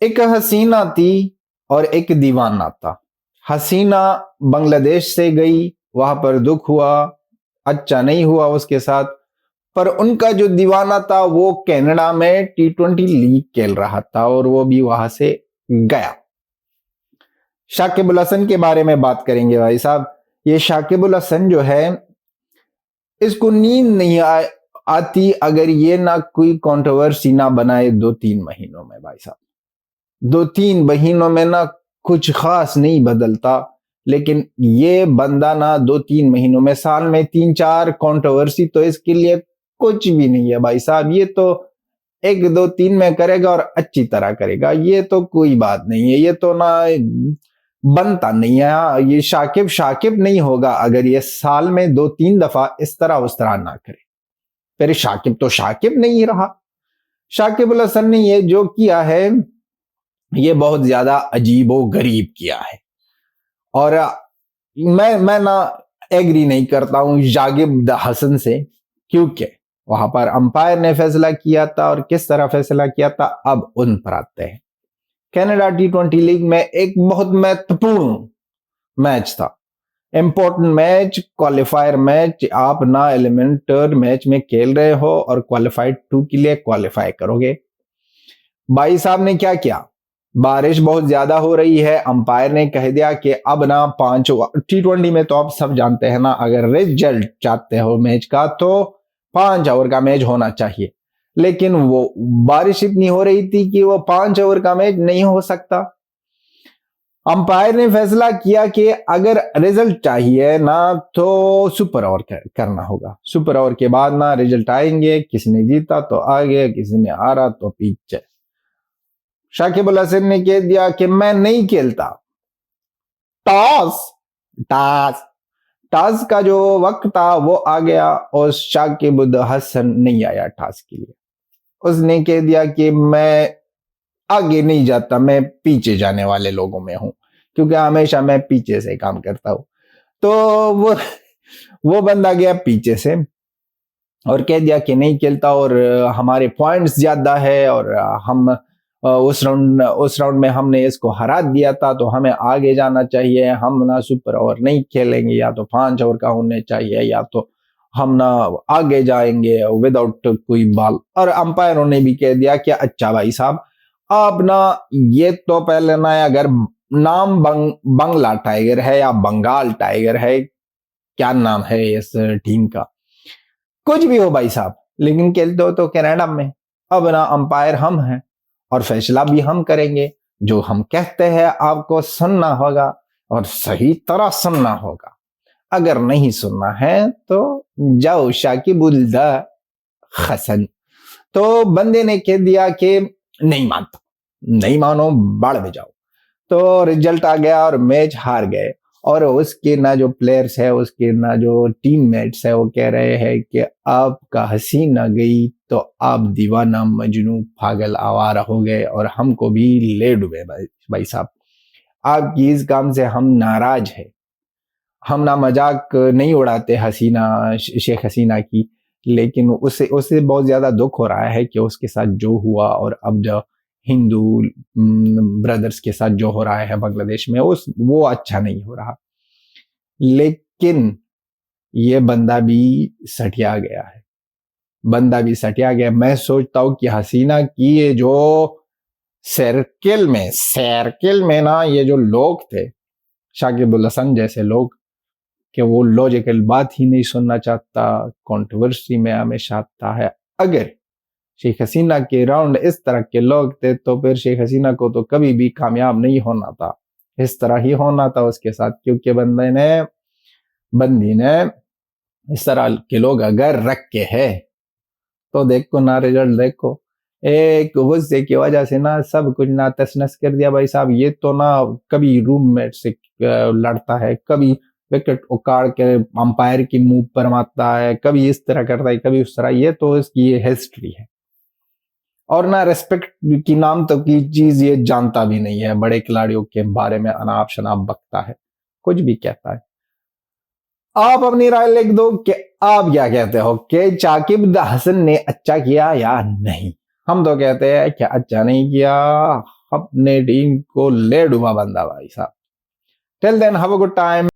एक हसीना थी और एक दीवाना था। हसीना बांग्लादेश से गई, वहां पर दुख हुआ, अच्छा नहीं हुआ उसके साथ। पर उनका जो दीवाना था वो कनाडा में T20 लीग खेल रहा था और वो भी वहां से गया। शाकिब अल हसन के बारे में बात करेंगे भाई साहब। ये शाकिब अल हसन जो है, इसको नींद नहीं आती अगर ये ना कोई कंट्रोवर्सी ना बनाए 2-3 महीनों में। भाई साहब 2-3 महीनों में ना कुछ खास नहीं बदलता, लेकिन ये बंदा ना 2-3 महीनों में, साल में 3-4 कंट्रोवर्सी तो इसके लिए कुछ भी नहीं है भाई साहब। ये तो 1-2-3 में करेगा और अच्छी तरह करेगा, ये तो कोई बात नहीं है। ये तो ना बनता नहीं है। हाँ, ये शाकिब शाकिब नहीं होगा अगर ये साल में 2-3 दफा इस तरह उस तरह ना करे। फिर शाकिब तो शाकिब नहीं रहा। शाकिब अल हसन ने ये जो किया है ये बहुत ज्यादा अजीबो गरीब किया है। और मैं ना एग्री नहीं करता हूं शाकिब हसन से, क्योंकि वहां पर अंपायर ने फैसला किया था और किस तरह फैसला किया था अब उन पर आते हैं। कनाडा T20 लीग में एक बहुत महत्वपूर्ण मैच था, इंपॉर्टेंट मैच, क्वालिफायर मैच। आप ना एलिमेंटर मैच में खेल रहे हो और क्वालिफाइड 2 के लिए क्वालिफाई करोगे। भाई साहब ने क्या किया, बारिश बहुत ज्यादा हो रही है, अंपायर ने कह दिया कि अब ना 5 T20 में तो आप सब जानते हैं ना, अगर रिजल्ट चाहते हो मैच का तो 5 ओवर का मैच होना चाहिए। लेकिन वो बारिश इतनी हो रही थी कि वो 5 ओवर का मैच नहीं हो सकता। अंपायर ने फैसला किया कि अगर रिजल्ट चाहिए ना तो सुपर ओवर करना होगा। सुपर ओवर के बाद ना रिजल्ट आएंगे, किसी ने जीता तो आगे, किसी ने हारा तो पीछे। शाकिब अल हसन ने कह दिया कि मैं नहीं खेलता। टॉस टॉस टॉस का जो वक्त था वो आ गया और शाकिब अल हसन नहीं आया टॉस के लिए। उसने कह दिया कि मैं आगे नहीं जाता, मैं पीछे जाने वाले लोगों में हूं, क्योंकि हमेशा मैं पीछे से काम करता हूं। तो वो बंदा गया पीछे से और कह दिया कि नहीं खेलता और हमारे पॉइंट्स ज्यादा है और हम उस राउंड में हमने इसको हरा दिया था तो हमें आगे जाना चाहिए। हम ना सुपर ओवर नहीं खेलेंगे, या तो 5 ओवर का होने चाहिए या तो हम ना आगे जाएंगे विदाउट कोई बॉल। और अंपायरों ने भी कह दिया कि अच्छा भाई साहब, आप ना ये तो पहले ना अगर नाम बंगला टाइगर है या बंगाल टाइगर है, क्या नाम है इस टीम का, कुछ भी हो भाई साहब, लेकिन खेलते हो तो कनाडा में। अब ना अंपायर हम हैं और फैसला भी हम करेंगे। जो हम कहते हैं आपको सुनना होगा और सही तरह सुनना होगा। अगर नहीं सुनना है तो जाओ शाकिब उल हसन। तो बंदे ने कह दिया कि नहीं मानता, नहीं मानो बाढ़ में जाओ। तो रिजल्ट आ गया और मैच हार गए। और उसके ना जो प्लेयर्स है, उसके ना जो टीममेट्स है, वो कह रहे हैं कि आपका हसीना गई तो आप दीवाना मजनू पागल आवारा हो गए और हमको भी ले डूबे। भाई साहब, आपकी इस काम से हम नाराज है। हम ना मजाक नहीं उड़ाते हसीना, शेख हसीना की, लेकिन उससे उससे बहुत ज्यादा दुख हो रहा है कि उसके साथ जो हुआ और अब जो हिंदू ब्रदर्स के साथ जो हो रहा है बांग्लादेश में, वो अच्छा नहीं हो रहा। लेकिन ये बंदा भी सटिया गया है, बंदा भी सटिया गया। मैं सोचता हूं कि हसीना की ये जो सर्किल में ना ये जो लोग थे, शाकिब अल हसन जैसे लोग, कि वो लॉजिकल बात ही नहीं सुनना चाहता, कंट्रोवर्सी में हमेशा आता है। अगर शेख हसीना के राउंड इस तरह के लोग थे तो फिर शेख हसीना को तो कभी भी कामयाब नहीं होना था। इस तरह ही होना था उसके साथ, क्योंकि बंदी ने इस तरह के लोग अगर रख के है तो देखो ना रिजल्ट देखो। एक गुस्से की वजह से ना सब कुछ ना तस नस कर दिया भाई साहब। ये तो ना कभी रूममेट से लड़ता है, कभी विकेट उखाड़ के अंपायर की मुंह पर मारता है, कभी इस तरह करता है, कभी उस तरह। ये तो इसकी ये हिस्ट्री है। और ना रेस्पेक्ट की नाम तक की चीज ये जानता भी नहीं है। बड़े खिलाड़ियों के बारे में अनाप शनाप बकता है, कुछ भी कहता है। आप अपनी राय लिख दो कि आप क्या कहते हो कि शाकिब अल हसन ने अच्छा किया या नहीं। हम तो कहते हैं कि अच्छा नहीं किया, अपने टीम को ले डूबा बंदा भाई साहब। Till then have a good time.